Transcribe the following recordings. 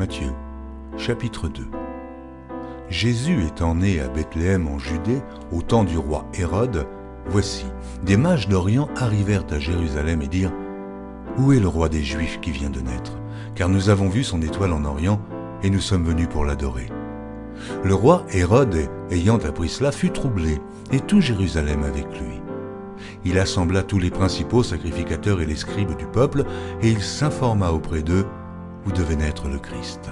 Matthieu, chapitre 2. Jésus étant né à Bethléem en Judée, au temps du roi Hérode, voici, des mages d'Orient arrivèrent à Jérusalem et dirent « Où est le roi des Juifs qui vient de naître? Car nous avons vu son étoile en Orient, et nous sommes venus pour l'adorer. » Le roi Hérode, ayant appris cela, fut troublé, et tout Jérusalem avec lui. Il assembla tous les principaux sacrificateurs et les scribes du peuple, et il s'informa auprès d'eux où devait naître le Christ.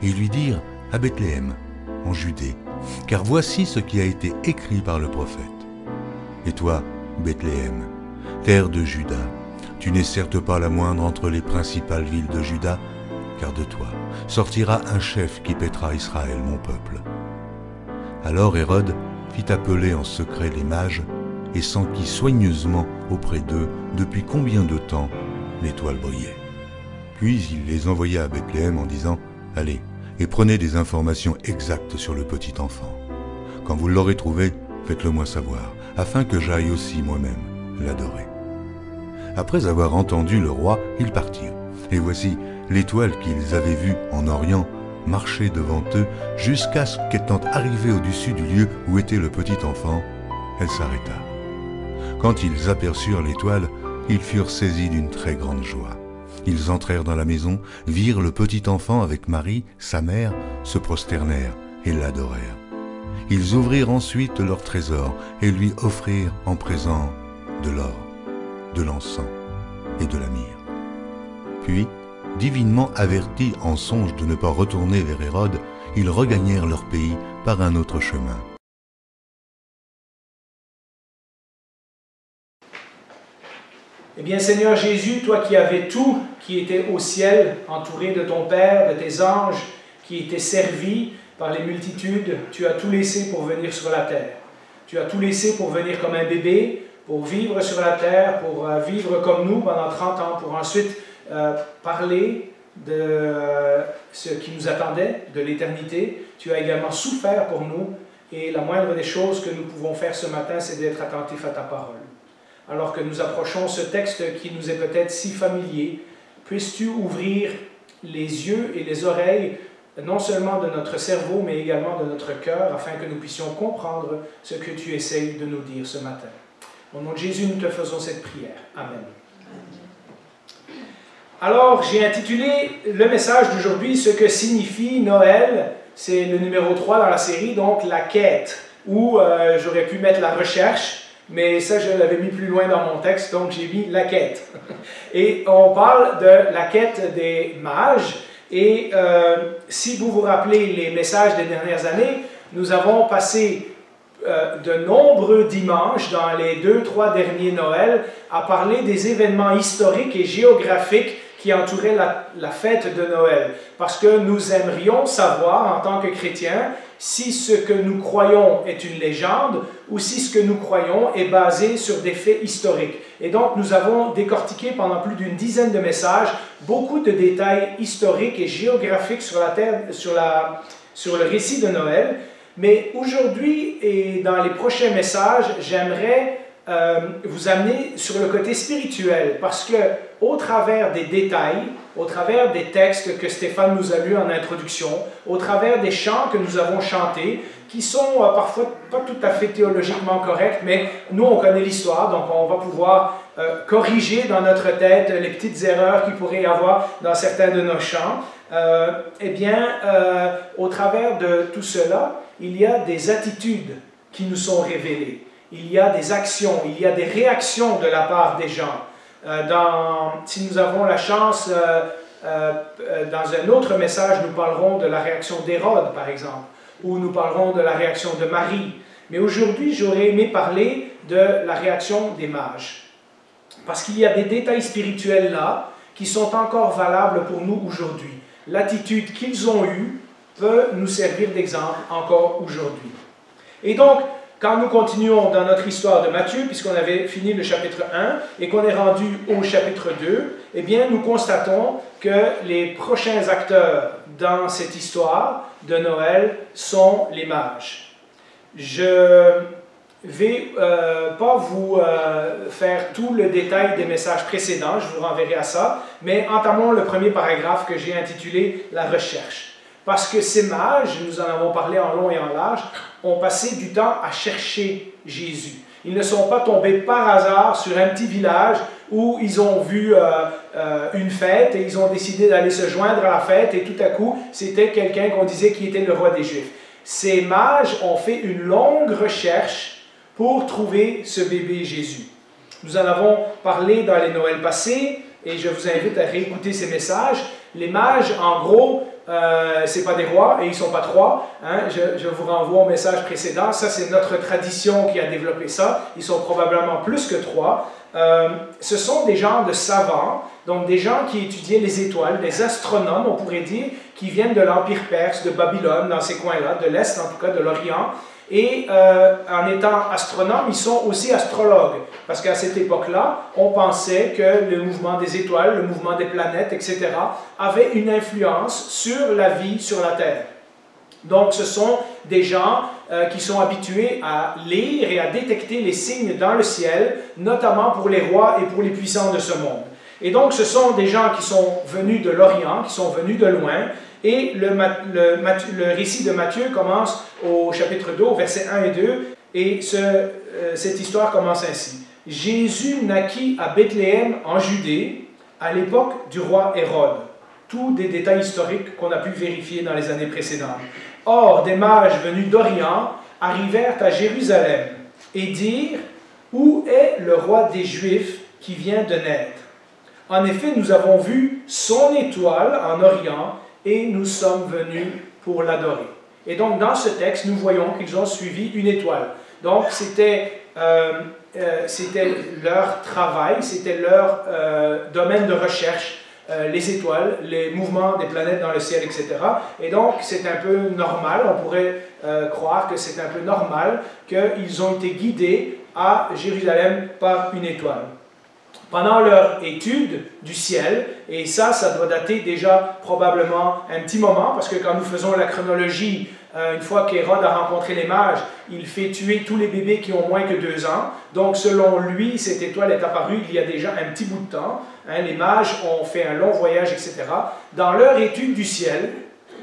Et ils lui dirent à Bethléem, en Judée, car voici ce qui a été écrit par le prophète. Et toi, Bethléem, terre de Juda, tu n'es certes pas la moindre entre les principales villes de Juda, car de toi sortira un chef qui paîtra Israël, mon peuple. Alors Hérode fit appeler en secret les mages et s'enquit soigneusement auprès d'eux depuis combien de temps l'étoile brillait. Puis il les envoya à Bethléem en disant « Allez, et prenez des informations exactes sur le petit enfant. Quand vous l'aurez trouvé, faites-le moi savoir, afin que j'aille aussi moi-même l'adorer. » Après avoir entendu le roi, ils partirent. Et voici, l'étoile qu'ils avaient vue en Orient marchait devant eux jusqu'à ce qu'étant arrivée au-dessus du lieu où était le petit enfant, elle s'arrêta. Quand ils aperçurent l'étoile, ils furent saisis d'une très grande joie. Ils entrèrent dans la maison, virent le petit enfant avec Marie, sa mère, se prosternèrent et l'adorèrent. Ils ouvrirent ensuite leur trésor et lui offrirent en présent de l'or, de l'encens et de la myrrhe. Puis, divinement avertis en songe de ne pas retourner vers Hérode, ils regagnèrent leur pays par un autre chemin. Eh bien, Seigneur Jésus, toi qui avais tout, qui était au ciel, entouré de ton Père, de tes anges, qui étaient servis par les multitudes, tu as tout laissé pour venir sur la terre. Tu as tout laissé pour venir comme un bébé, pour vivre sur la terre, pour vivre comme nous pendant 30 ans, pour ensuite parler de ce qui nous attendait, de l'éternité. Tu as également souffert pour nous, et la moindre des choses que nous pouvons faire ce matin, c'est d'être attentifs à ta parole. Alors que nous approchons ce texte qui nous est peut-être si familier, puisses-tu ouvrir les yeux et les oreilles, non seulement de notre cerveau, mais également de notre cœur, afin que nous puissions comprendre ce que tu essayes de nous dire ce matin. Au nom de Jésus, nous te faisons cette prière. Amen. Alors, j'ai intitulé le message d'aujourd'hui « Ce que signifie Noël ». C'est le numéro 3 dans la série, donc la quête, où j'aurais pu mettre la recherche, mais ça, je l'avais mis plus loin dans mon texte, donc j'ai mis la quête. Et on parle de la quête des mages. Et si vous vous rappelez les messages des dernières années, nous avons passé de nombreux dimanches dans les 2-3 derniers Noëls à parler des événements historiques et géographiques qui entouraient la fête de Noël. Parce que nous aimerions savoir, en tant que chrétiens, si ce que nous croyons est une légende ou si ce que nous croyons est basé sur des faits historiques. Et donc, nous avons décortiqué pendant plus d'une dizaine de messages beaucoup de détails historiques et géographiques sur la terre, sur le récit de Noël. Mais aujourd'hui et dans les prochains messages, j'aimerais vous amener sur le côté spirituel, parce que au travers des détails, au travers des textes que Stéphane nous a lus en introduction, au travers des chants que nous avons chantés, qui sont parfois pas tout à fait théologiquement corrects, mais nous on connaît l'histoire, donc on va pouvoir corriger dans notre tête les petites erreurs qu'il pourrait y avoir dans certains de nos chants. Au travers de tout cela, il y a des attitudes qui nous sont révélées. Il y a des actions, il y a des réactions de la part des gens. Si nous avons la chance, dans un autre message, nous parlerons de la réaction d'Hérode, par exemple, ou nous parlerons de la réaction de Marie. Mais aujourd'hui, j'aurais aimé parler de la réaction des mages. Parce qu'il y a des détails spirituels là qui sont encore valables pour nous aujourd'hui. L'attitude qu'ils ont eue peut nous servir d'exemple encore aujourd'hui. Et donc, quand nous continuons dans notre histoire de Matthieu, puisqu'on avait fini le chapitre 1 et qu'on est rendu au chapitre 2, eh bien, nous constatons que les prochains acteurs dans cette histoire de Noël sont les mages. Je vais pas vous faire tout le détail des messages précédents, je vous renverrai à ça, mais entamons le premier paragraphe que j'ai intitulé « La recherche ». Parce que ces mages, nous en avons parlé en long et en large, ont passé du temps à chercher Jésus. Ils ne sont pas tombés par hasard sur un petit village où ils ont vu une fête et ils ont décidé d'aller se joindre à la fête et tout à coup, c'était quelqu'un qu'on disait qui était le roi des Juifs. Ces mages ont fait une longue recherche pour trouver ce bébé Jésus. Nous en avons parlé dans les Noëls passés et je vous invite à réécouter ces messages. Les mages, en gros, ce n'est pas des rois et ils ne sont pas trois. Hein. Je vous renvoie au message précédent. Ça, c'est notre tradition qui a développé ça. Ils sont probablement plus que trois. Ce sont des gens de savants, donc des gens qui étudiaient les étoiles, des astronomes, on pourrait dire, qui viennent de l'Empire perse, de Babylone, dans ces coins-là, de l'Est en tout cas, de l'Orient. Et en étant astronomes, ils sont aussi astrologues. Parce qu'à cette époque-là, on pensait que le mouvement des étoiles, le mouvement des planètes, etc., avait une influence sur la vie sur la Terre. Donc, ce sont des gens qui sont habitués à lire et à détecter les signes dans le ciel, notamment pour les rois et pour les puissants de ce monde. Et donc, ce sont des gens qui sont venus de l'Orient, qui sont venus de loin. Et le récit de Matthieu commence au chapitre 2, au versets 1 et 2, et cette histoire commence ainsi. Jésus naquit à Bethléem en Judée, à l'époque du roi Hérode. Tous des détails historiques qu'on a pu vérifier dans les années précédentes. Or, des mages venus d'Orient arrivèrent à Jérusalem et dirent « Où est le roi des Juifs qui vient de naître? En effet, nous avons vu son étoile en Orient, et nous sommes venus pour l'adorer. » Et donc, dans ce texte, nous voyons qu'ils ont suivi une étoile. Donc, c'était leur travail, c'était leur domaine de recherche, les étoiles, les mouvements des planètes dans le ciel, etc. Et donc, c'est un peu normal, on pourrait croire que c'est un peu normal qu'ils ont été guidés à Jérusalem par une étoile. Pendant leur étude du ciel, et ça doit dater déjà probablement un petit moment, parce que quand nous faisons la chronologie, une fois qu'Hérode a rencontré les mages, il fait tuer tous les bébés qui ont moins que 2 ans. Donc selon lui, cette étoile est apparue il y a déjà un petit bout de temps. Hein, les mages ont fait un long voyage, etc. Dans leur étude du ciel,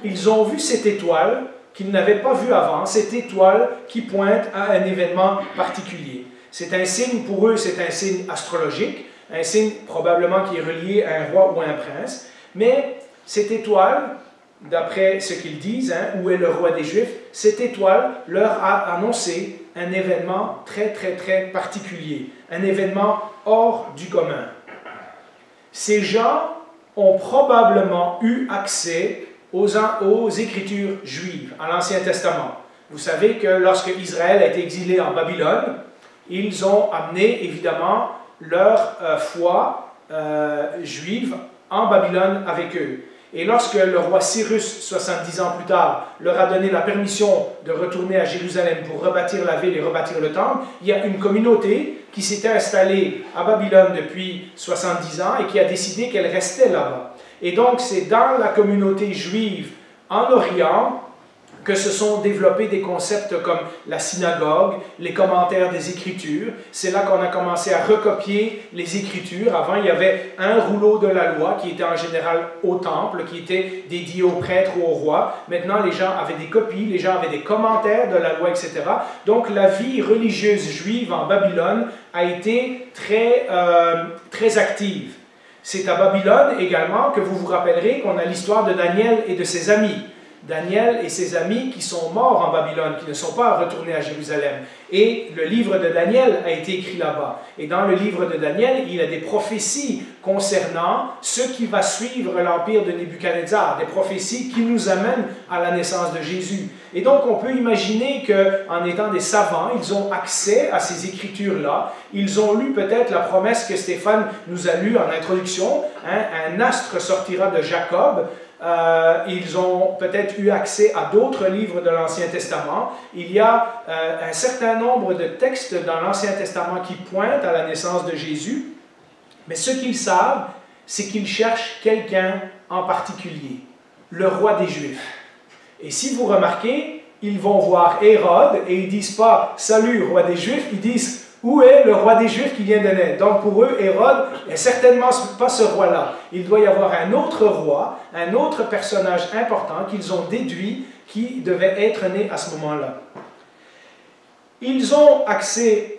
ils ont vu cette étoile qu'ils n'avaient pas vue avant, cette étoile qui pointe à un événement particulier. C'est un signe pour eux, c'est un signe astrologique, un signe probablement qui est relié à un roi ou à un prince, mais cette étoile, d'après ce qu'ils disent, hein, où est le roi des Juifs, cette étoile leur a annoncé un événement très particulier, un événement hors du commun. Ces gens ont probablement eu accès aux Écritures juives, à l'Ancien Testament. Vous savez que lorsque Israël a été exilé en Babylone, ils ont amené évidemment leur foi juive en Babylone avec eux. Et lorsque le roi Cyrus, 70 ans plus tard, leur a donné la permission de retourner à Jérusalem pour rebâtir la ville et rebâtir le temple, il y a une communauté qui s'était installée à Babylone depuis 70 ans et qui a décidé qu'elle restait là-bas. Et donc c'est dans la communauté juive en Orient que se sont développés des concepts comme la synagogue, les commentaires des Écritures. C'est là qu'on a commencé à recopier les Écritures. Avant, il y avait un rouleau de la loi qui était en général au temple, qui était dédié aux prêtres ou aux rois. Maintenant, les gens avaient des copies, les gens avaient des commentaires de la loi, etc. Donc, la vie religieuse juive en Babylone a été très active. C'est à Babylone également que vous vous rappellerez qu'on a l'histoire de Daniel et de ses amis. Daniel et ses amis qui sont morts en Babylone, qui ne sont pas retournés à Jérusalem. Et le livre de Daniel a été écrit là-bas. Et dans le livre de Daniel, il y a des prophéties concernant ce qui va suivre l'empire de Nebuchadnezzar, des prophéties qui nous amènent à la naissance de Jésus. Et donc on peut imaginer qu'en étant des savants, ils ont accès à ces écritures-là. Ils ont lu peut-être la promesse que Stéphane nous a lue en introduction, hein, un astre sortira de Jacob. Ils ont peut-être eu accès à d'autres livres de l'Ancien Testament. Il y a un certain nombre de textes dans l'Ancien Testament qui pointent à la naissance de Jésus. Mais ce qu'ils savent, c'est qu'ils cherchent quelqu'un en particulier, le roi des Juifs. Et si vous remarquez, ils vont voir Hérode et ils disent pas « Salut, roi des Juifs », ils disent « Où est le roi des Juifs qui vient de naître ?» Donc pour eux, Hérode n'est certainement pas ce roi-là. Il doit y avoir un autre roi, un autre personnage important qu'ils ont déduit qui devait être né à ce moment-là. Ils ont accès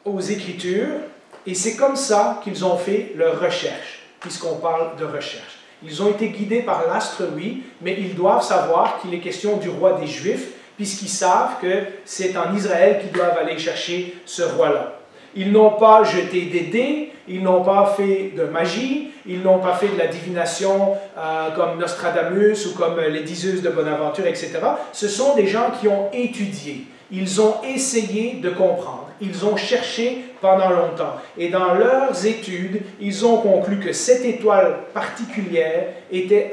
aux Écritures et c'est comme ça qu'ils ont fait leur recherche, puisqu'on parle de recherche. Ils ont été guidés par l'astre, oui, mais ils doivent savoir qu'il est question du roi des Juifs, puisqu'ils savent que c'est en Israël qu'ils doivent aller chercher ce roi-là. Ils n'ont pas jeté des dés, ils n'ont pas fait de magie, ils n'ont pas fait de la divination comme Nostradamus ou comme les diseuses de Bonaventure, etc. Ce sont des gens qui ont étudié, ils ont essayé de comprendre, ils ont cherché pendant longtemps. Et dans leurs études, ils ont conclu que cette étoile particulière était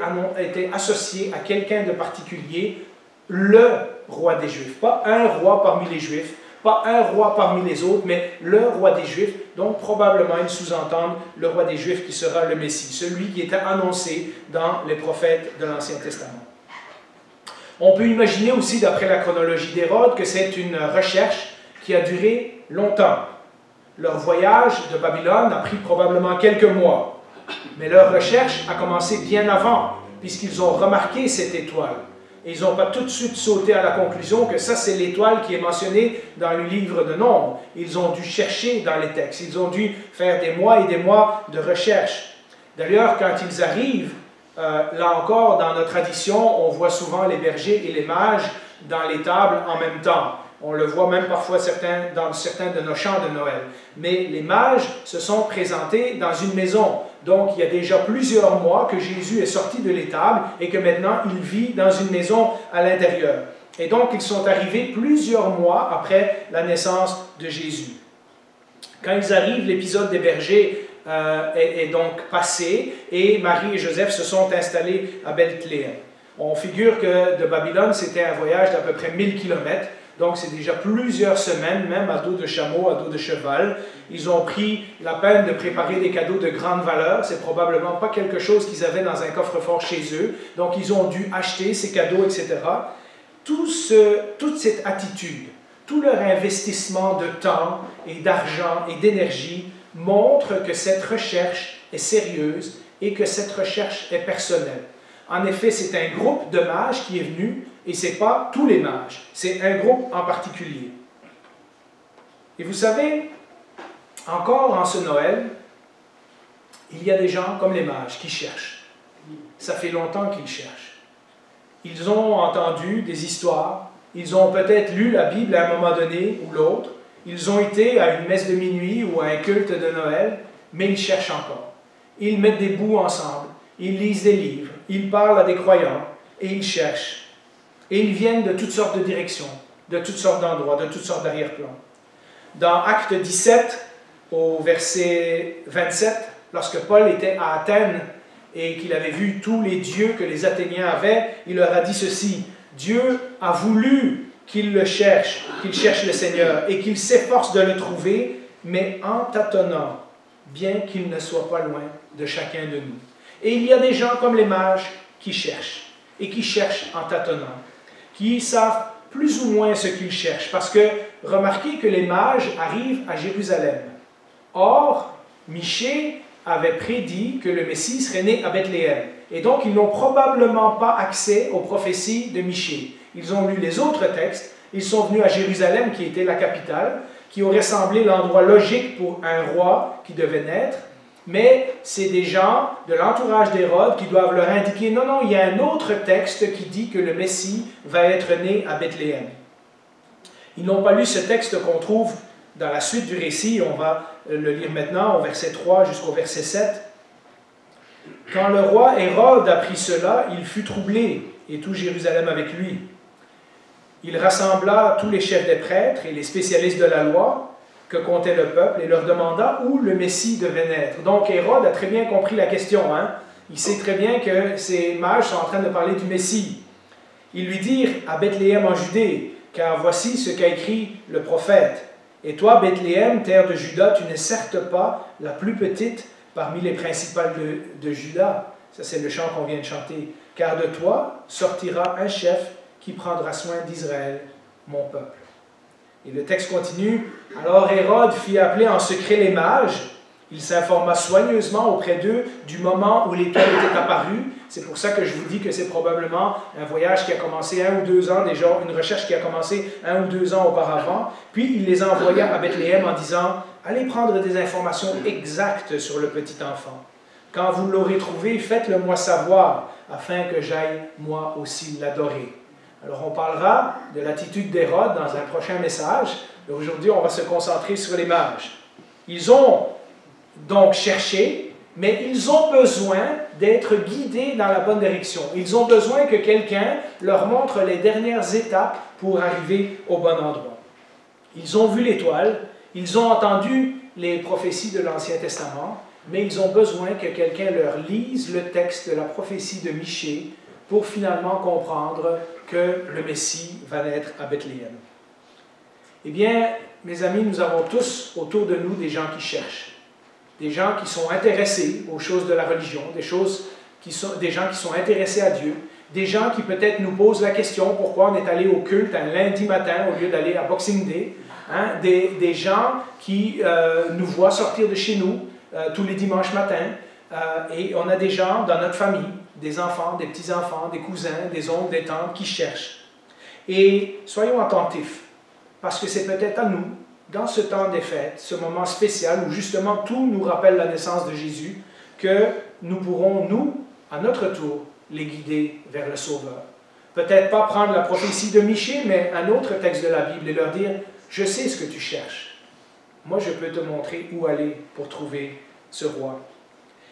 associée à quelqu'un de particulier, le roi des Juifs. Pas un roi parmi les Juifs, pas un roi parmi les autres, mais le roi des Juifs. Donc probablement ils sous-entendent le roi des Juifs qui sera le Messie, celui qui était annoncé dans les prophètes de l'Ancien Testament. On peut imaginer aussi, d'après la chronologie d'Hérode, que c'est une recherche qui a duré longtemps. Leur voyage de Babylone a pris probablement quelques mois, mais leur recherche a commencé bien avant, puisqu'ils ont remarqué cette étoile. Et ils n'ont pas tout de suite sauté à la conclusion que ça, c'est l'étoile qui est mentionnée dans le livre de Nombres. Ils ont dû chercher dans les textes. Ils ont dû faire des mois et des mois de recherche. D'ailleurs, quand ils arrivent, là encore, dans notre tradition, on voit souvent les bergers et les mages dans les tables en même temps. On le voit même parfois dans certains de nos chants de Noël. Mais les mages se sont présentés dans une maison. Donc, il y a déjà plusieurs mois que Jésus est sorti de l'étable et que maintenant, il vit dans une maison à l'intérieur. Et donc, ils sont arrivés plusieurs mois après la naissance de Jésus. Quand ils arrivent, l'épisode des bergers est donc passé et Marie et Joseph se sont installés à Bethléem. On figure que de Babylone, c'était un voyage d'à peu près 1000 km. Donc, c'est déjà plusieurs semaines, même à dos de chameau, à dos de cheval. Ils ont pris la peine de préparer des cadeaux de grande valeur. C'est probablement pas quelque chose qu'ils avaient dans un coffre-fort chez eux. Donc, ils ont dû acheter ces cadeaux, etc. Toute cette attitude, tout leur investissement de temps et d'argent et d'énergie montre que cette recherche est sérieuse et que cette recherche est personnelle. En effet, c'est un groupe de mages qui est venu, et ce n'est pas tous les mages, c'est un groupe en particulier. Et vous savez, encore en ce Noël, il y a des gens comme les mages qui cherchent. Ça fait longtemps qu'ils cherchent. Ils ont entendu des histoires, ils ont peut-être lu la Bible à un moment donné ou l'autre, ils ont été à une messe de minuit ou à un culte de Noël, mais ils cherchent encore. Ils mettent des bouts ensemble, ils lisent des livres, ils parlent à des croyants et ils cherchent. Et ils viennent de toutes sortes de directions, de toutes sortes d'endroits, de toutes sortes d'arrière-plans. Dans Acte 17, au verset 27, lorsque Paul était à Athènes et qu'il avait vu tous les dieux que les Athéniens avaient, il leur a dit ceci: Dieu a voulu qu'ils le cherchent, qu'ils cherchent le Seigneur et qu'ils s'efforcent de le trouver, mais en tâtonnant, bien qu'il ne soit pas loin de chacun de nous. Et il y a des gens comme les mages qui cherchent, et qui cherchent en tâtonnant, qui savent plus ou moins ce qu'ils cherchent, parce que remarquez que les mages arrivent à Jérusalem. Or, Michée avait prédit que le Messie serait né à Bethléem, et donc ils n'ont probablement pas accès aux prophéties de Michée. Ils ont lu les autres textes, ils sont venus à Jérusalem, qui était la capitale, qui aurait semblé l'endroit logique pour un roi qui devait naître, mais c'est des gens de l'entourage d'Hérode qui doivent leur indiquer « Non, non, il y a un autre texte qui dit que le Messie va être né à Bethléem. » Ils n'ont pas lu ce texte qu'on trouve dans la suite du récit. On va le lire maintenant au verset 3 jusqu'au verset 7. « Quand le roi Hérode apprit cela, il fut troublé, et tout Jérusalem avec lui. Il rassembla tous les chefs des prêtres et les spécialistes de la loi que comptait le peuple et leur demanda où le Messie devait naître. » Donc Hérode a très bien compris la question. Il sait très bien que ces mages sont en train de parler du Messie. Ils lui dirent « À Bethléem en Judée, car voici ce qu'a écrit le prophète. Et toi, Bethléem, terre de Juda, tu n'es certes pas la plus petite parmi les principales de Juda. » Ça, c'est le chant qu'on vient de chanter. « Car de toi sortira un chef qui prendra soin d'Israël, mon peuple. » Et le texte continue. « Alors Hérode fit appeler en secret les mages. Il s'informa soigneusement auprès d'eux du moment où l'étoile était apparue. » C'est pour ça que je vous dis que c'est probablement un voyage qui a commencé 1 ou 2 ans déjà, une recherche qui a commencé 1 ou 2 ans auparavant. Puis il les envoya à Bethléem en disant « Allez prendre des informations exactes sur le petit enfant. Quand vous l'aurez trouvé, faites-le moi savoir, afin que j'aille moi aussi l'adorer. » Alors on parlera de l'attitude d'Hérode dans un prochain message. Aujourd'hui, on va se concentrer sur les mages. Ils ont donc cherché, mais ils ont besoin d'être guidés dans la bonne direction. Ils ont besoin que quelqu'un leur montre les dernières étapes pour arriver au bon endroit. Ils ont vu l'étoile, ils ont entendu les prophéties de l'Ancien Testament, mais ils ont besoin que quelqu'un leur lise le texte de la prophétie de Michée pour finalement comprendre que le Messie va naître à Bethléem. Eh bien, mes amis, nous avons tous autour de nous des gens qui cherchent, des gens qui sont intéressés aux choses de la religion, des gens qui sont intéressés à Dieu, des gens qui peut-être nous posent la question pourquoi on est allé au culte un lundi matin au lieu d'aller à Boxing Day, hein? Des gens qui nous voient sortir de chez nous tous les dimanches matins, et on a des gens dans notre famille, des enfants, des petits-enfants, des cousins, des oncles, des tantes qui cherchent. Et soyons attentifs, parce que c'est peut-être à nous, dans ce temps des fêtes, ce moment spécial où justement tout nous rappelle la naissance de Jésus, que nous pourrons, nous, à notre tour, les guider vers le Sauveur. Peut-être pas prendre la prophétie de Michée, mais un autre texte de la Bible et leur dire « Je sais ce que tu cherches. Moi, je peux te montrer où aller pour trouver ce roi. »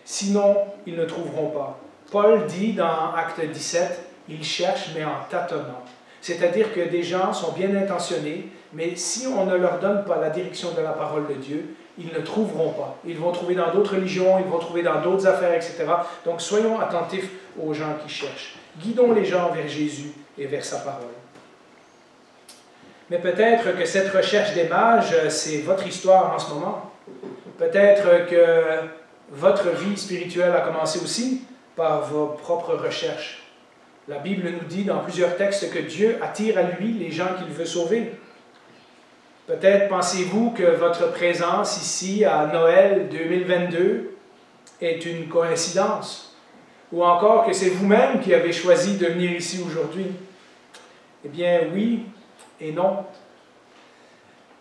Sinon, ils ne trouveront pas. Paul dit dans Acte 17, « Ils cherchent, mais en tâtonnant. » C'est-à-dire que des gens sont bien intentionnés, mais si on ne leur donne pas la direction de la parole de Dieu, ils ne trouveront pas. Ils vont trouver dans d'autres religions, ils vont trouver dans d'autres affaires, etc. Donc soyons attentifs aux gens qui cherchent. Guidons les gens vers Jésus et vers sa parole. Mais peut-être que cette recherche des mages, c'est votre histoire en ce moment. Peut-être que votre vie spirituelle a commencé aussi par vos propres recherches. La Bible nous dit dans plusieurs textes que Dieu attire à lui les gens qu'il veut sauver. Peut-être pensez-vous que votre présence ici à Noël 2022 est une coïncidence, ou encore que c'est vous-même qui avez choisi de venir ici aujourd'hui. Eh bien oui et non.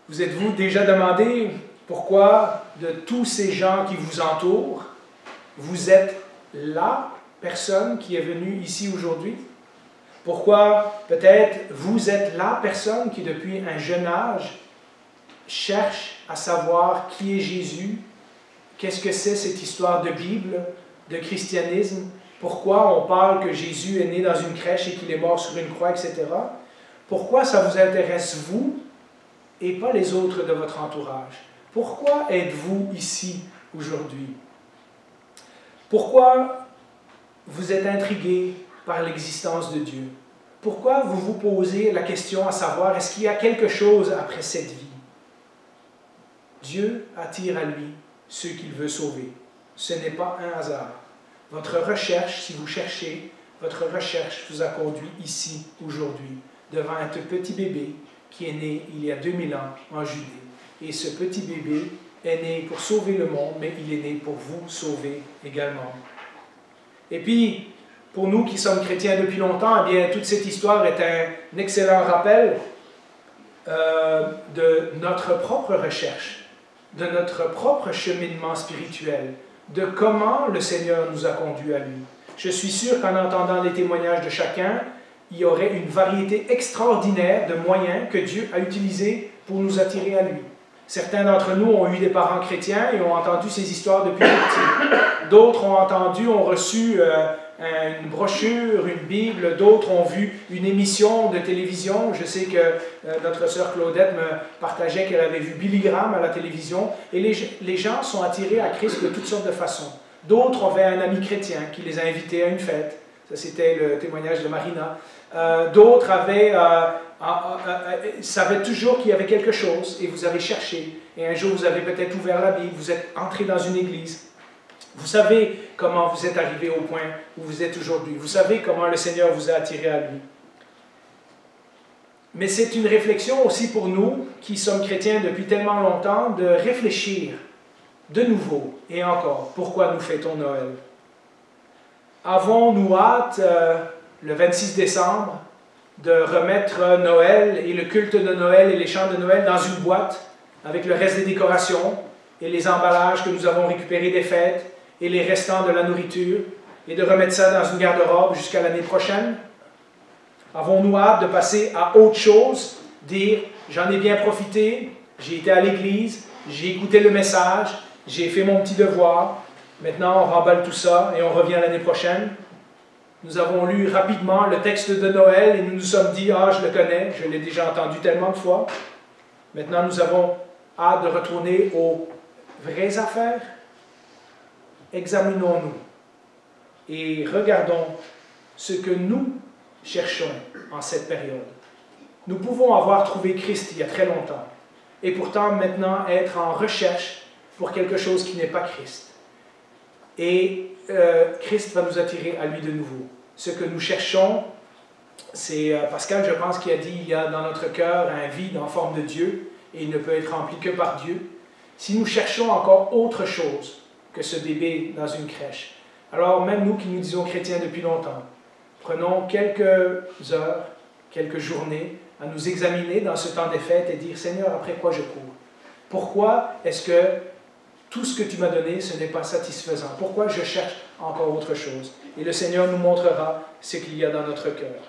Vous êtes-vous déjà demandé pourquoi de tous ces gens qui vous entourent, vous êtes la personne qui est venue ici aujourd'hui? Pourquoi peut-être vous êtes la personne qui depuis un jeune âge cherche à savoir qui est Jésus, qu'est-ce que c'est cette histoire de Bible, de christianisme, pourquoi on parle que Jésus est né dans une crèche et qu'il est mort sur une croix, etc. Pourquoi ça vous intéresse vous et pas les autres de votre entourage? Pourquoi êtes-vous ici aujourd'hui? Pourquoi vous êtes intrigué par l'existence de Dieu? Pourquoi vous vous posez la question à savoir, est-ce qu'il y a quelque chose après cette vie? Dieu attire à lui ceux qu'il veut sauver. Ce n'est pas un hasard. Votre recherche, si vous cherchez, votre recherche vous a conduit ici, aujourd'hui, devant un petit bébé qui est né il y a 2000 ans en Judée. Et ce petit bébé est né pour sauver le monde, mais il est né pour vous sauver également. Et puis, pour nous qui sommes chrétiens depuis longtemps, eh bien, toute cette histoire est un excellent rappel de notre propre recherche, de notre propre cheminement spirituel, de comment le Seigneur nous a conduits à lui. Je suis sûr qu'en entendant les témoignages de chacun, il y aurait une variété extraordinaire de moyens que Dieu a utilisés pour nous attirer à lui. Certains d'entre nous ont eu des parents chrétiens et ont entendu ces histoires depuis petit. D'autres ont reçu une brochure, une Bible. D'autres ont vu une émission de télévision. Je sais que notre sœur Claudette me partageait qu'elle avait vu Billy Graham à la télévision. Et les gens sont attirés à Christ de toutes sortes de façons. D'autres avaient un ami chrétien qui les a invités à une fête. Ça, c'était le témoignage de Marina. D'autres savaient toujours qu'il y avait quelque chose et vous avez cherché. Et un jour, vous avez peut-être ouvert la Bible, vous êtes entré dans une église. Vous savez comment vous êtes arrivé au point où vous êtes aujourd'hui. Vous savez comment le Seigneur vous a attiré à lui. Mais c'est une réflexion aussi pour nous, qui sommes chrétiens depuis tellement longtemps, de réfléchir de nouveau et encore, pourquoi nous fêtons Noël? Avons-nous hâte, le 26 décembre, de remettre Noël et le culte de Noël et les chants de Noël dans une boîte avec le reste des décorations et les emballages que nous avons récupérés des fêtes et les restants de la nourriture et de remettre ça dans une garde-robe jusqu'à l'année prochaine? Avons-nous hâte de passer à autre chose, dire « j'en ai bien profité, j'ai été à l'église, j'ai écouté le message, j'ai fait mon petit devoir, maintenant on remballe tout ça et on revient l'année prochaine ». Nous avons lu rapidement le texte de Noël et nous nous sommes dit « ah, je le connais, je l'ai déjà entendu tellement de fois ». Maintenant nous avons hâte de retourner aux vraies affaires. Examinons-nous et regardons ce que nous cherchons en cette période. Nous pouvons avoir trouvé Christ il y a très longtemps et pourtant maintenant être en recherche pour quelque chose qui n'est pas Christ. Et Christ va nous attirer à lui de nouveau. Ce que nous cherchons, c'est Pascal, je pense, qui a dit il y a dans notre cœur un vide en forme de Dieu et il ne peut être rempli que par Dieu. Si nous cherchons encore autre chose que ce bébé dans une crèche, alors même nous qui nous disons chrétiens depuis longtemps, prenons quelques heures, quelques journées à nous examiner dans ce temps des fêtes et dire « Seigneur, après quoi je cours? Pourquoi est-ce que tout ce que tu m'as donné, ce n'est pas satisfaisant? Pourquoi je cherche encore autre chose? » Et le Seigneur nous montrera ce qu'il y a dans notre cœur.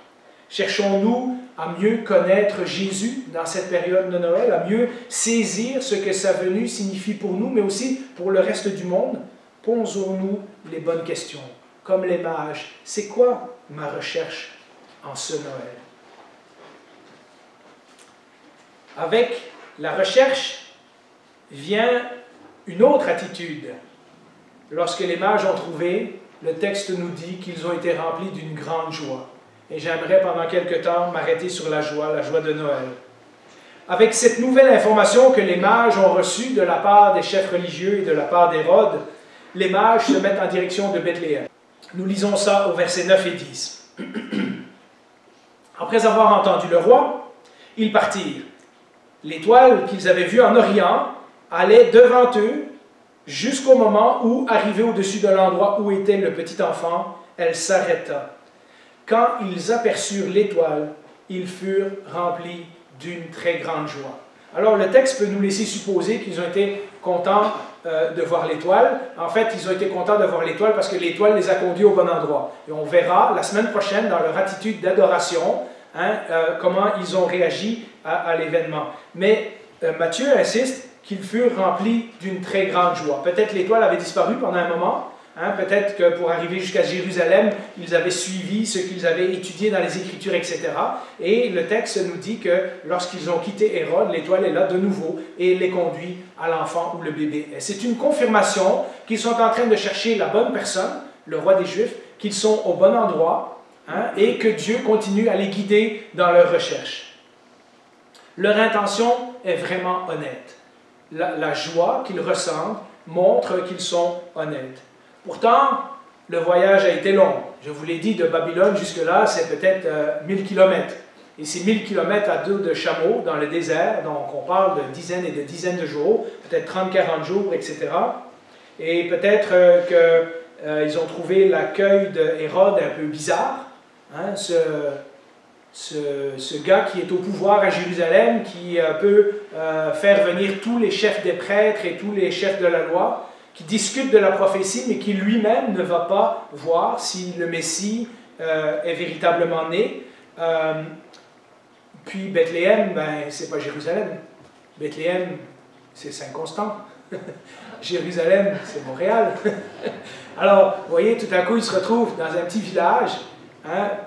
Cherchons-nous à mieux connaître Jésus dans cette période de Noël, à mieux saisir ce que sa venue signifie pour nous, mais aussi pour le reste du monde? Posons-nous les bonnes questions. Comme les mages, c'est quoi ma recherche en ce Noël? Avec la recherche vient une autre attitude. Lorsque les mages ont trouvé, le texte nous dit qu'ils ont été remplis d'une grande joie. Et j'aimerais pendant quelque temps m'arrêter sur la joie de Noël. Avec cette nouvelle information que les mages ont reçue de la part des chefs religieux et de la part d'Hérode, les mages se mettent en direction de Bethléem. Nous lisons ça au verset 9 et 10. Après avoir entendu le roi, ils partirent. L'étoile qu'ils avaient vue en Orient allait devant eux jusqu'au moment où, arrivée au-dessus de l'endroit où était le petit enfant, elle s'arrêta. Quand ils aperçurent l'étoile, ils furent remplis d'une très grande joie. Alors le texte peut nous laisser supposer qu'ils ont été contents de voir l'étoile. En fait, ils ont été contents de voir l'étoile parce que l'étoile les a conduits au bon endroit. Et on verra la semaine prochaine dans leur attitude d'adoration comment ils ont réagi à l'événement. Mais Matthieu insiste qu'ils furent remplis d'une très grande joie. Peut-être l'étoile avait disparu pendant un moment. Peut-être que pour arriver jusqu'à Jérusalem, ils avaient suivi ce qu'ils avaient étudié dans les Écritures, etc. Et le texte nous dit que lorsqu'ils ont quitté Hérode, l'étoile est là de nouveau et les conduit à l'enfant ou le bébé. C'est une confirmation qu'ils sont en train de chercher la bonne personne, le roi des Juifs, qu'ils sont au bon endroit et que Dieu continue à les guider dans leur recherche. Leur intention est vraiment honnête. La joie qu'ils ressentent montre qu'ils sont honnêtes. Pourtant, le voyage a été long. Je vous l'ai dit, de Babylone jusque-là, c'est peut-être 1000 km. Et c'est 1000 km à dos de chameau dans le désert, donc on parle de dizaines et de dizaines de jours, peut-être 30-40 jours, etc. Et peut-être qu'ils ont trouvé l'accueil d'Hérode un peu bizarre. Ce gars qui est au pouvoir à Jérusalem, qui peut faire venir tous les chefs des prêtres et tous les chefs de la loi, qui discute de la prophétie, mais qui lui-même ne va pas voir si le Messie est véritablement né. Puis Bethléem, c'est pas Jérusalem. Bethléem, c'est Saint-Constant. Jérusalem, c'est Montréal. Alors, vous voyez, tout à coup, ils se retrouvent dans un petit village,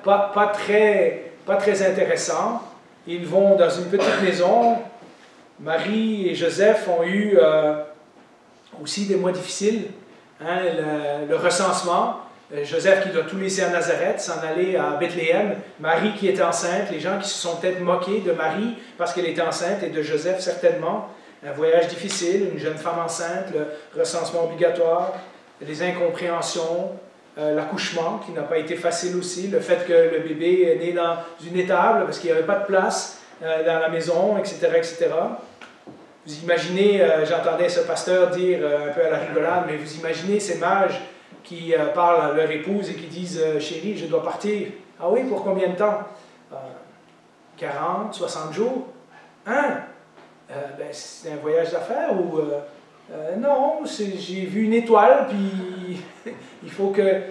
pas très intéressant. Ils vont dans une petite maison. Marie et Joseph ont eu aussi des mois difficiles, le recensement, Joseph qui doit tout laisser à Nazareth, s'en aller à Bethléem, Marie qui est enceinte, les gens qui se sont peut-être moqués de Marie parce qu'elle était enceinte et de Joseph certainement, un voyage difficile, une jeune femme enceinte, le recensement obligatoire, les incompréhensions, l'accouchement qui n'a pas été facile aussi, le fait que le bébé est né dans une étable parce qu'il n'y avait pas de place dans la maison, etc., etc. Vous imaginez, j'entendais ce pasteur dire un peu à la rigolade, mais vous imaginez ces mages qui parlent à leur épouse et qui disent « Chérie, je dois partir. » « Ah oui, pour combien de temps? 40, 60 jours? Hein? Ben, c'est un voyage d'affaires ou... non, j'ai vu une étoile, puis il faut que...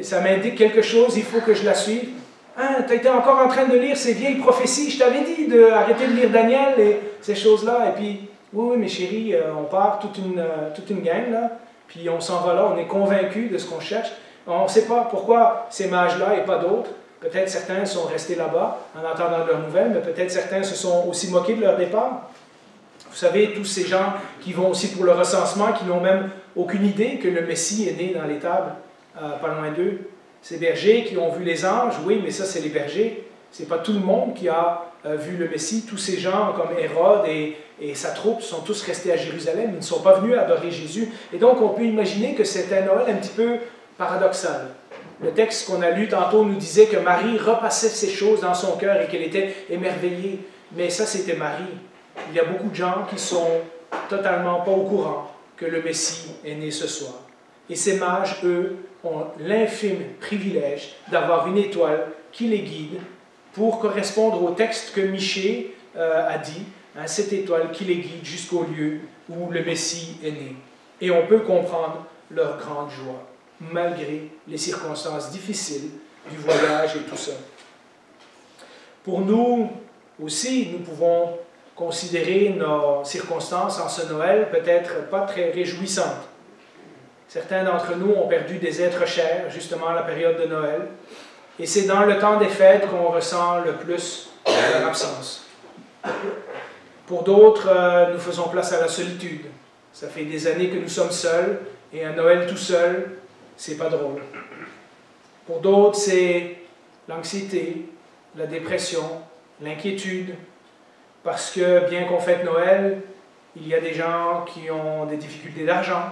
ça m'indique quelque chose, il faut que je la suive. Hein, tu étais encore en train de lire ces vieilles prophéties, je t'avais dit d'arrêter de lire Daniel et ces choses-là. Et puis, oui, mais chérie, on part toute une gang, là, puis on s'en va là, on est convaincus de ce qu'on cherche. On ne sait pas pourquoi ces mages-là et pas d'autres. Peut-être certains sont restés là-bas en entendant leurs nouvelles, mais peut-être certains se sont aussi moqués de leur départ. Vous savez, tous ces gens qui vont aussi pour le recensement, qui n'ont même aucune idée que le Messie est né dans l'étable, pas loin d'eux. Ces bergers qui ont vu les anges, oui, mais ça, c'est les bergers. Ce n'est pas tout le monde qui a vu le Messie. Tous ces gens, comme Hérode et sa troupe, sont tous restés à Jérusalem. Ils ne sont pas venus adorer Jésus. Et donc, on peut imaginer que c'est un Noël un petit peu paradoxal. Le texte qu'on a lu tantôt nous disait que Marie repassait ces choses dans son cœur et qu'elle était émerveillée. Mais ça, c'était Marie. Il y a beaucoup de gens qui sont totalement pas au courant que le Messie est né ce soir. Et ces mages, eux, ont l'infime privilège d'avoir une étoile qui les guide pour correspondre au texte que Michée a dit, hein, cette étoile qui les guide jusqu'au lieu où le Messie est né. Et on peut comprendre leur grande joie, malgré les circonstances difficiles du voyage et tout ça. Pour nous aussi, nous pouvons considérer nos circonstances en ce Noël peut-être pas très réjouissantes. Certains d'entre nous ont perdu des êtres chers, justement à la période de Noël, et c'est dans le temps des fêtes qu'on ressent le plus leur absence. Pour d'autres, nous faisons place à la solitude. Ça fait des années que nous sommes seuls, et un Noël tout seul, c'est pas drôle. Pour d'autres, c'est l'anxiété, la dépression, l'inquiétude, parce que bien qu'on fête Noël, il y a des gens qui ont des difficultés d'argent,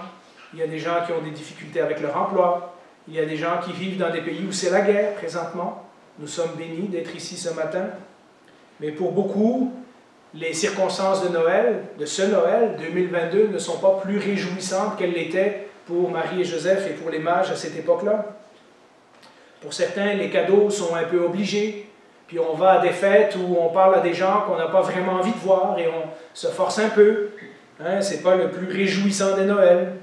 il y a des gens qui ont des difficultés avec leur emploi, il y a des gens qui vivent dans des pays où c'est la guerre présentement. Nous sommes bénis d'être ici ce matin. Mais pour beaucoup, les circonstances de Noël, de ce Noël 2022, ne sont pas plus réjouissantes qu'elles l'étaient pour Marie et Joseph et pour les mages à cette époque-là. Pour certains, les cadeaux sont un peu obligés, puis on va à des fêtes où on parle à des gens qu'on n'a pas vraiment envie de voir et on se force un peu. Hein, ce n'est pas le plus réjouissant des Noëls.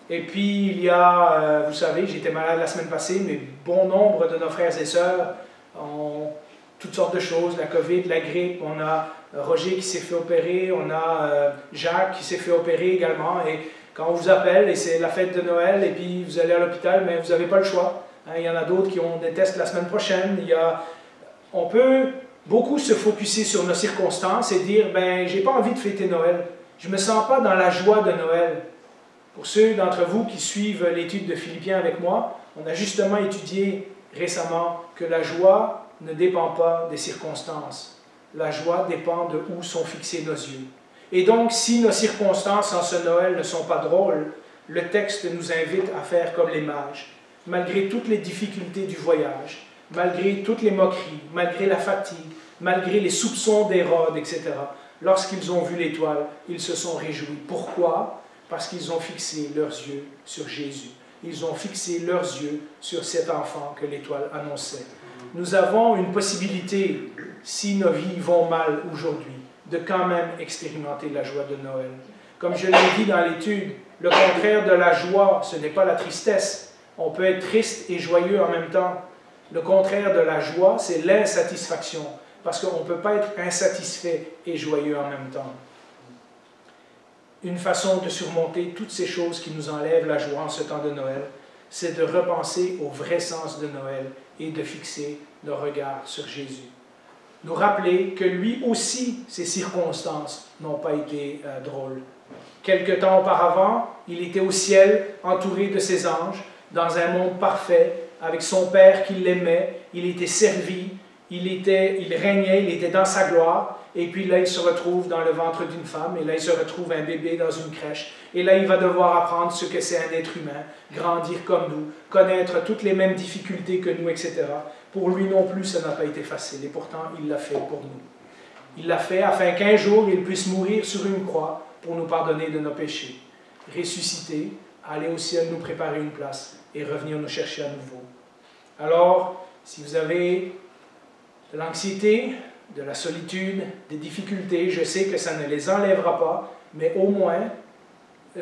Et puis, il y a, vous savez, j'étais malade la semaine passée, mais bon nombre de nos frères et sœurs ont toutes sortes de choses, la COVID, la grippe, on a Roger qui s'est fait opérer, on a Jacques qui s'est fait opérer également, et quand on vous appelle, et c'est la fête de Noël, et puis vous allez à l'hôpital, mais vous n'avez pas le choix. Hein, il y en a d'autres qui ont des tests la semaine prochaine. On peut beaucoup se focusser sur nos circonstances et dire, ben, j'ai pas envie de fêter Noël, je ne me sens pas dans la joie de Noël. Pour ceux d'entre vous qui suivent l'étude de Philippiens avec moi, on a justement étudié récemment que la joie ne dépend pas des circonstances. La joie dépend de où sont fixés nos yeux. Et donc, si nos circonstances en ce Noël ne sont pas drôles, le texte nous invite à faire comme les mages. Malgré toutes les difficultés du voyage, malgré toutes les moqueries, malgré la fatigue, malgré les soupçons d'Hérode, etc., lorsqu'ils ont vu l'étoile, ils se sont réjouis. Pourquoi ? Parce qu'ils ont fixé leurs yeux sur Jésus. Ils ont fixé leurs yeux sur cet enfant que l'étoile annonçait. Nous avons une possibilité, si nos vies vont mal aujourd'hui, de quand même expérimenter la joie de Noël. Comme je l'ai dit dans l'étude, le contraire de la joie, ce n'est pas la tristesse. On peut être triste et joyeux en même temps. Le contraire de la joie, c'est l'insatisfaction, parce qu'on ne peut pas être insatisfait et joyeux en même temps. Une façon de surmonter toutes ces choses qui nous enlèvent la joie en ce temps de Noël, c'est de repenser au vrai sens de Noël et de fixer nos regards sur Jésus. Nous rappeler que lui aussi, ses circonstances n'ont pas été drôles. Quelque temps auparavant, il était au ciel, entouré de ses anges, dans un monde parfait, avec son Père qui l'aimait, il était servi, il régnait, il était dans sa gloire, et puis là, il se retrouve dans le ventre d'une femme, et là, il se retrouve un bébé dans une crèche, et là, il va devoir apprendre ce que c'est un être humain, grandir comme nous, connaître toutes les mêmes difficultés que nous, etc. pour lui non plus, ça n'a pas été facile. Et pourtant, il l'a fait pour nous. Il l'a fait afin qu'un jour, il puisse mourir sur une croix pour nous pardonner de nos péchés, ressusciter, aller au ciel nous préparer une place et revenir nous chercher à nouveau. Alors, si vous avez de l'anxiété, de la solitude, des difficultés, je sais que ça ne les enlèvera pas, mais au moins,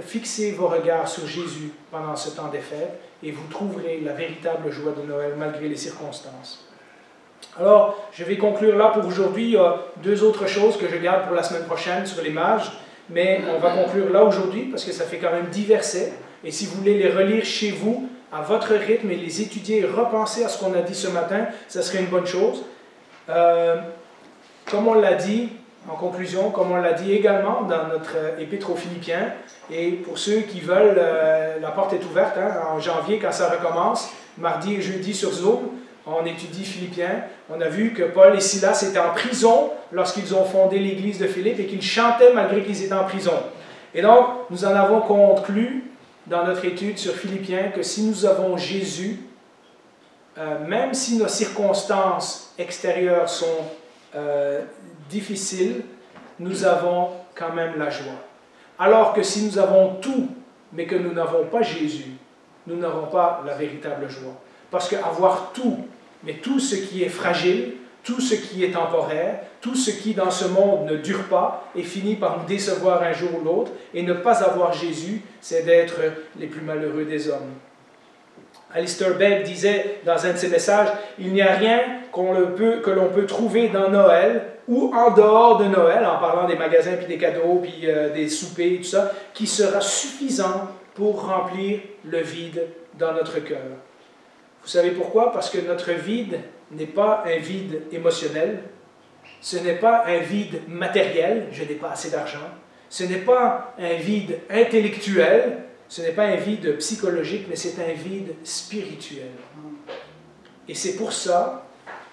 fixez vos regards sur Jésus pendant ce temps des fêtes et vous trouverez la véritable joie de Noël malgré les circonstances. Alors, je vais conclure là pour aujourd'hui. Il y a deux autres choses que je garde pour la semaine prochaine sur les mages, mais on va conclure là aujourd'hui parce que ça fait quand même 10 versets. Et si vous voulez les relire chez vous, à votre rythme, et les étudier et repenser à ce qu'on a dit ce matin, ça serait une bonne chose. Comme on l'a dit, en conclusion, comme on l'a dit également dans notre épître aux Philippiens, et pour ceux qui veulent, la porte est ouverte, en janvier quand ça recommence, mardi et jeudi sur Zoom, on étudie Philippiens. On a vu que Paul et Silas étaient en prison lorsqu'ils ont fondé l'église de Philippe et qu'ils chantaient malgré qu'ils étaient en prison. Et donc, nous en avons conclu dans notre étude sur Philippiens que si nous avons Jésus, même si nos circonstances extérieures sont difficiles, nous avons quand même la joie. Alors que si nous avons tout, mais que nous n'avons pas Jésus, nous n'aurons pas la véritable joie. Parce qu'avoir tout, mais tout ce qui est fragile, tout ce qui est temporaire, tout ce qui dans ce monde ne dure pas et finit par nous décevoir un jour ou l'autre, et ne pas avoir Jésus, c'est d'être les plus malheureux des hommes. Alistair Begg disait dans un de ses messages, « Il n'y a rien que l'on peut trouver dans Noël ou en dehors de Noël, en parlant des magasins, puis des cadeaux, puis des soupers, tout ça, qui sera suffisant pour remplir le vide dans notre cœur. » Vous savez pourquoi? Parce que notre vide n'est pas un vide émotionnel, ce n'est pas un vide matériel, je n'ai pas assez d'argent, ce n'est pas un vide intellectuel, ce n'est pas un vide psychologique, mais c'est un vide spirituel. Et c'est pour ça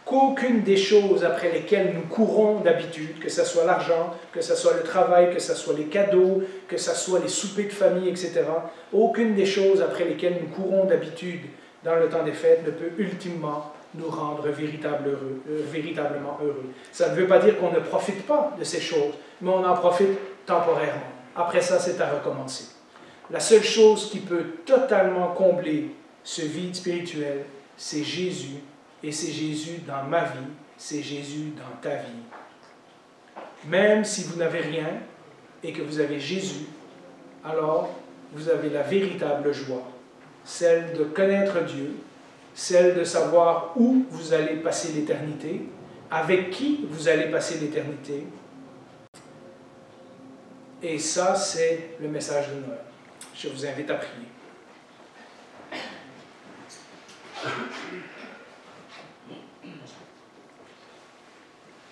qu'aucune des choses après lesquelles nous courons d'habitude, que ce soit l'argent, que ce soit le travail, que ce soit les cadeaux, que ce soit les soupers de famille, etc., aucune des choses après lesquelles nous courons d'habitude dans le temps des fêtes ne peut ultimement nous rendre véritablement heureux. Ça ne veut pas dire qu'on ne profite pas de ces choses, mais on en profite temporairement. Après ça, c'est à recommencer. La seule chose qui peut totalement combler ce vide spirituel, c'est Jésus, et c'est Jésus dans ma vie, c'est Jésus dans ta vie. Même si vous n'avez rien et que vous avez Jésus, alors vous avez la véritable joie, celle de connaître Dieu, celle de savoir où vous allez passer l'éternité, avec qui vous allez passer l'éternité. Et ça, c'est le message de Noël. Je vous invite à prier.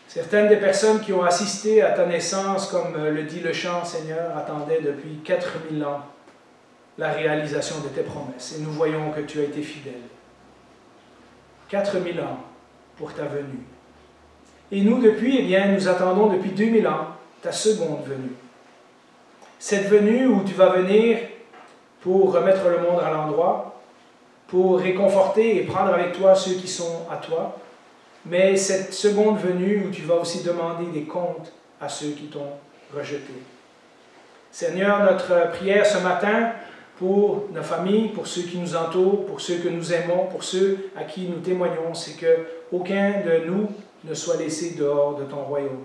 Certaines des personnes qui ont assisté à ta naissance, comme le dit le chant, Seigneur, attendaient depuis 4000 ans la réalisation de tes promesses. Et nous voyons que tu as été fidèle. 4000 ans pour ta venue. Et nous, depuis, nous attendons depuis 2000 ans ta seconde venue. Cette venue où tu vas venir pour remettre le monde à l'endroit, pour réconforter et prendre avec toi ceux qui sont à toi, mais cette seconde venue où tu vas aussi demander des comptes à ceux qui t'ont rejeté. Seigneur, notre prière ce matin pour nos familles, pour ceux qui nous entourent, pour ceux que nous aimons, pour ceux à qui nous témoignons, c'est qu'aucun de nous ne soit laissé dehors de ton royaume.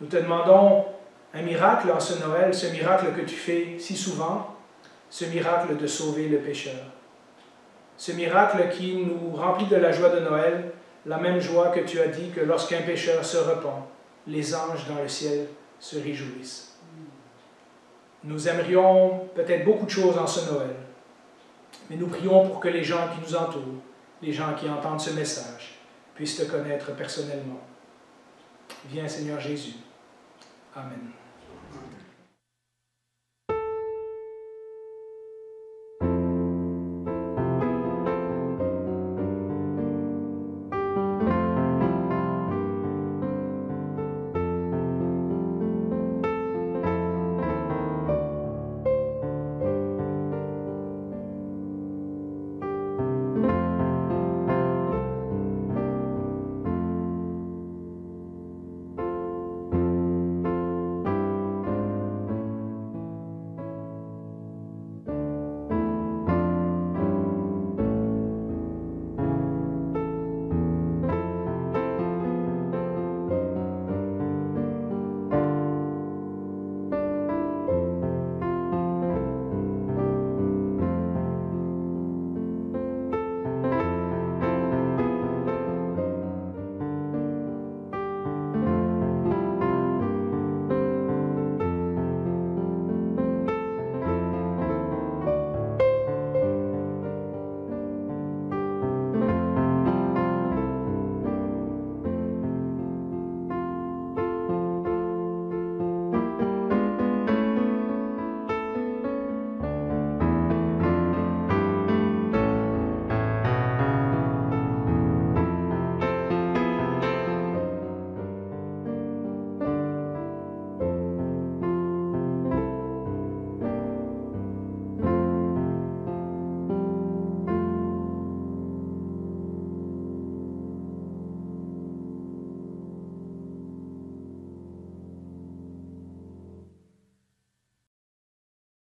Nous te demandons un miracle en ce Noël, ce miracle que tu fais si souvent, ce miracle de sauver le pécheur. Ce miracle qui nous remplit de la joie de Noël, la même joie que tu as dit que lorsqu'un pécheur se repent, les anges dans le ciel se réjouissent. Nous aimerions peut-être beaucoup de choses en ce Noël, mais nous prions pour que les gens qui nous entourent, les gens qui entendent ce message, puissent te connaître personnellement. Viens, Seigneur Jésus. Amen.